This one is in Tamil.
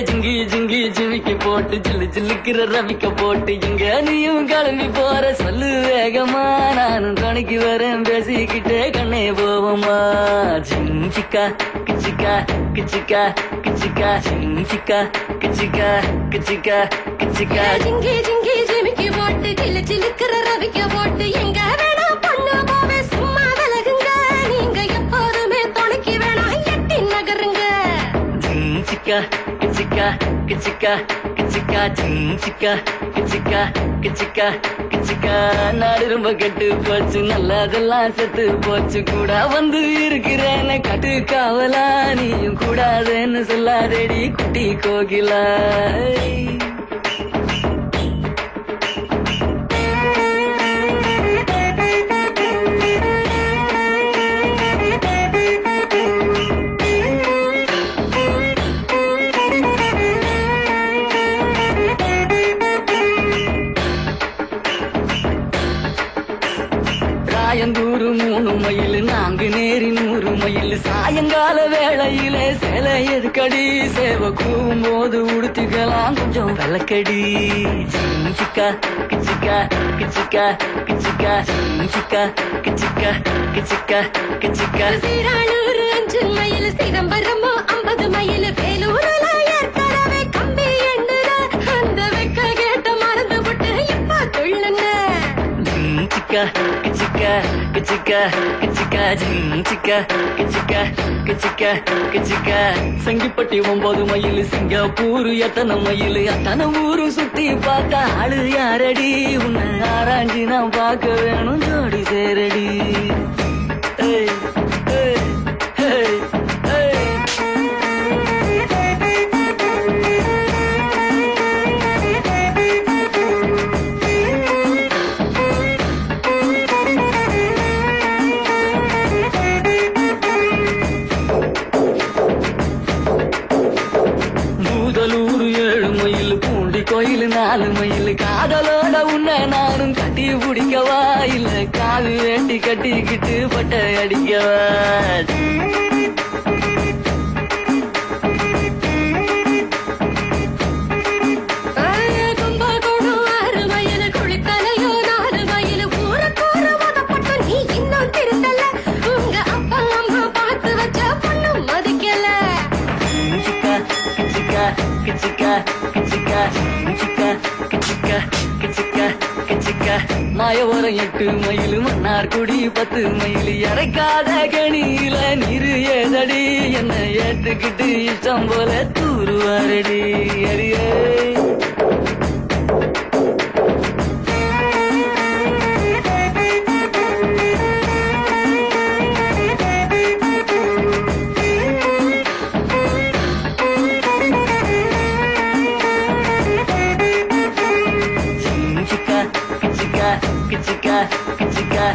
ஜிங்கி ஜிங்கி ஜிமிக்கி போட்டு ஜில்லு ஜில்லுக்கிற ரவிக்க போட்டு இங்க நீயும் கிளம்பி போற சொல்லு வேகமா நானும் துணைக்கு வரேன் பேசிக்கிட்டே கண்ணே போவோமா ஜிஞ்சிக்கா கிச்சிக்கா கிச்சிக்கா கிச்சிக்கா ஜிஞ்சிக்கா கிச்சிக்கா கிச்சிக்கா கிச்சிக்கா ஜிங்கி ஜிங்கி ஜிமிக்கி போட்டு ஜில்லு ஜில்லுக்கிற ரவிக்க போட்டு எங்க வேணா பொண்ணு போவே சும்மா விலகுங்க நீங்க எப்போதுமே துணைக்கு வேணா எட்டி நகருங்க ஜிஞ்சிக்கா கிச்சிக்கா கிச்சிக்கா கிச்சிக்கா ஜிஞ்சிக்கா கிச்சிக்கா கிச்சிக்கா கிச்சிக்கா நாடு ரொம்ப கெட்டு போச்சு நல்லதெல்லாம் செத்து போச்சு கூட வந்து இருக்கிறேன்னு கட்டு காவலா நீயும் கூடாதுன்னு சொல்லாதேடி குட்டி கோகிலா சாயந்தூரு 3 மைல் நான்கு நேரி 100 மைல் சாயங்கால வேளையிலே சேலை எதுக்கடி சேவை கூவும் போது உடுத்திக்கலாம் கொஞ்சம் விளக்கடி ஜிஞ்சிக்கா கிச்சிக்கா கிச்சிக்கா கிச்சிக்கா ஜிஞ்சிக்கா கிச்சிக்கா கிச்சிக்கா கிச்சிக்கா சீரானூர் 5 மைல் சிதம்பரமோ 50 மைல் வேலூர்ல ஏற்கனவே கம்பி எண்ணுல அந்த வெக்க கேட்ட மறந்து விட்டு இப்ப துள்ளுன ஜிஞ்சிக்கா கிச்சிக்கா கிச்சிக்கா கிச்சிக்கா ஜிஞ்சிக்கா கிச்சிக்கா கிச்சிக்கா கிச்சிக்கா சங்கிப்பட்டி 9 மைல் சிங்கப்பூர் எத்தனை மைல் அத்தனை ஊரு சுத்தி பார்த்தா ஆளு யாரடி உன்னை ஆராய்ச்சி நான் பார்க்க வேணும் ஜோடி சேரடி ஏய் ஏய் ஏய் ஏய் பூதலூர் 7 மைல் பூண்டி கோயில் 4 மைல் காதலோட உன்னை நானும் கட்டி பிடிக்கவா இல்ல காது வேண்டி கட்டிக்கிட்டு பட்டை அடிக்கவா கும்பகோணம் 6 மைல் குளித்தலையோ 4 மைல் ஊருக்கூற மதப்பட்டு நீ இன்னும் திருத்தல உங்க அப்பா அம்மா பார்த்து வச்ச பொண்ணு மதிக்கல கிச்சிக்கா கிச்சிக்கா கிச்சிக்கா கிச்சிக்கா கிச்சிக்கா கிச்சிக்கா கிச்சிக்கா கிச்சிக்கா மாயவரம் 8 மைல் மன்னார்குடி 10 மைல் இறக்காத கணியில நீரு ஏதடி என்ன ஏத்துக்கிட்டு இஷ்டம் போல தூருவாரடி அடியே கிச்சிக்கா கிச்சிக்கா கிச்சிக்கா